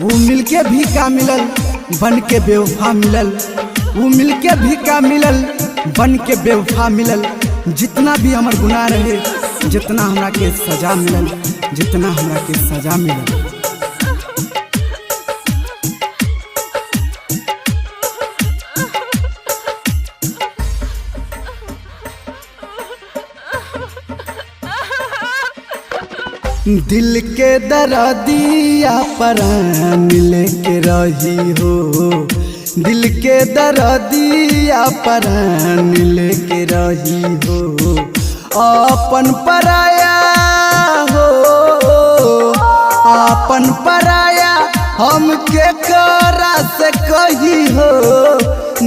वो मिलके भी का मिलल बन के बेवफा मिलल। वो मिलके भी का मिलल बन के बेवफा मिलल। जितना भी हमार गुनाह रहे, जितना हमरा के सजा मिलल, जितना हमरा के सजा मिलल। दिल के दर्दिया परान लेके रही हो, दिल के दर्दिया परान लेके रही हो। अपन पराया हो, अपन पराया हमके करा से कही हो।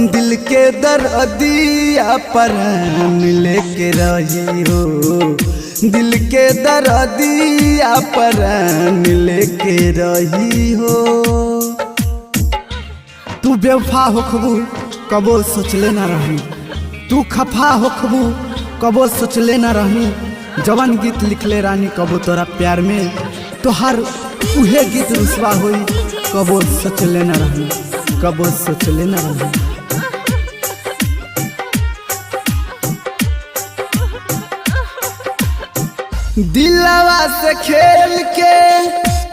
दिल के दर्दिया परान लेके रही हो, दिल के दर्दिया परान लेके रही हो। तू बेवफा होखबू कबो सोचले ना रही, तू खफा होखबू कबो सोचले ना रही। जवन गीत लिखले रानी कबो तोरा प्यार में, तोहर उहे गीत रुसवा होई कबो सोचले ना रही, कबो सोचले ना रही। दिलवा से खेल के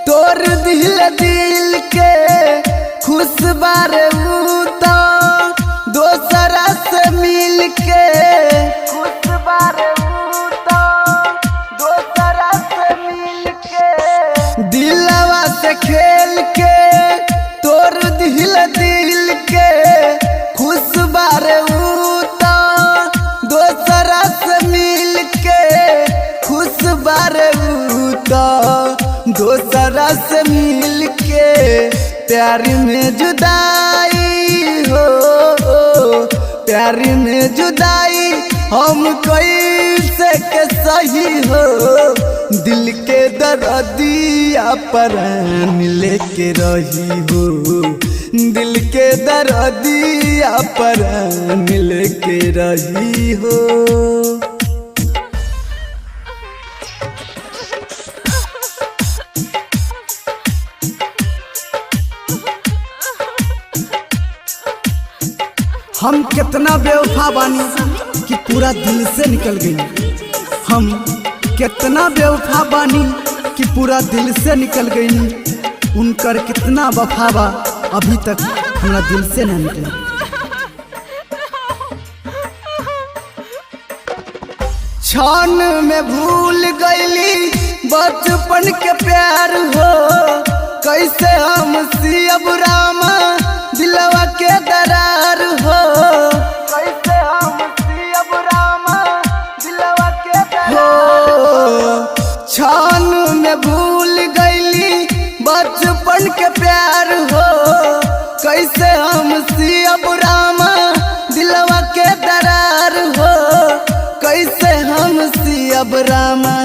तोड़ दिल दिल के, खुश बारे तो दोसरा से मिल के। खुश बारे तो दोसरा से मिल के। दिलवा से खेल के तोड़ दिल दिल के, खुश बारे तो दोसरा से मिल के। खुश बारे तो दोसरा से मिल के। प्यार में जुदाई हो, प्यार में जुदाई हम कैसे के सही हो। दिल के दर्दिया परान लेके रही हो, दिल के दर्दिया परान लेके रही हो। हम कितना बेवफा बानी कि पूरा दिल से निकल गई। हम कितना बेवफा बानी कि पूरा दिल से निकल गई। उनकर कितना वफा बा अभी तक हमरा दिल से न निकला। क्षण में भूल गईली बचपन के प्यार हो। कैसे हम सियब रामा दिलवा के दरार हो। कैसे हम सियब रामा दिलवा के दरार हो। क्षण में भूल गईली बचपन के प्यार हो। कैसे हम सियब रामा दिलवा के दरार हो। कैसे हम सियब रामा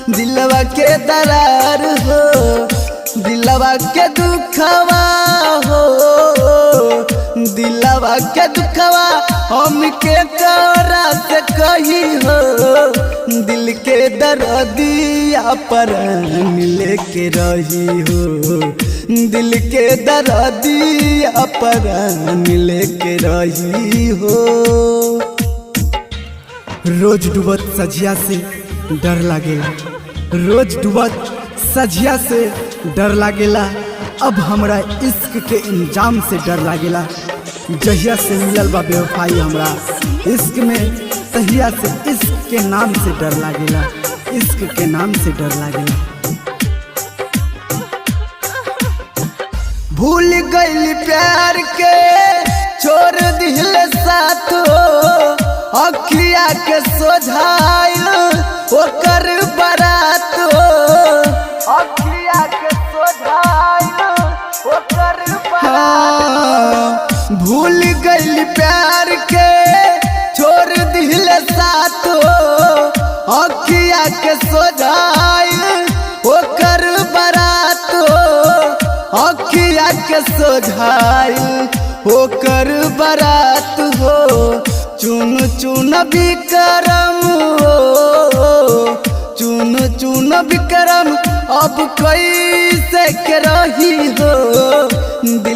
दिलवा के दरार हो। दिलवा के दुखवा हो, दिलवा के दुखवा हमके करा से कही हो। दिल के दर्दिया परान लेके रही हो, दिल के दर्दिया परान लेके रही हो। रोज डूबत सजिया से डर लागेला, रोज डूबत सजिया से डर लागेला। अब हमरा इश्क के इंजाम से डर लागेला। जहिया से मिलल बा बेवफाई हमरा इश्क में, तहिया से इश्क के नाम से डर लागेला, इश्क के नाम से डर लागेला। भूल गइल प्यार के छोड़ दिल साथ हो। अखिया के सोझाइल ओकर बारात हो। अखिया के सोझाइल ओकर बारात। भूल गइल प्यार के छोड़ दिल साथ हो। अखिया के सोझाइल ओकर बारात हो। अखिया के सोझाइल ओकर बारात हो। चुन चुन विक्रम हो, चुन चुन विक्रम अब कैसे के रही हो।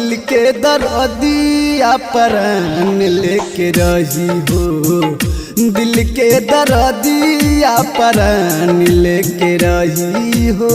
दिल के दर्दिया परान लेके रही हो, दिल के दर्दिया परान लेके रही हो।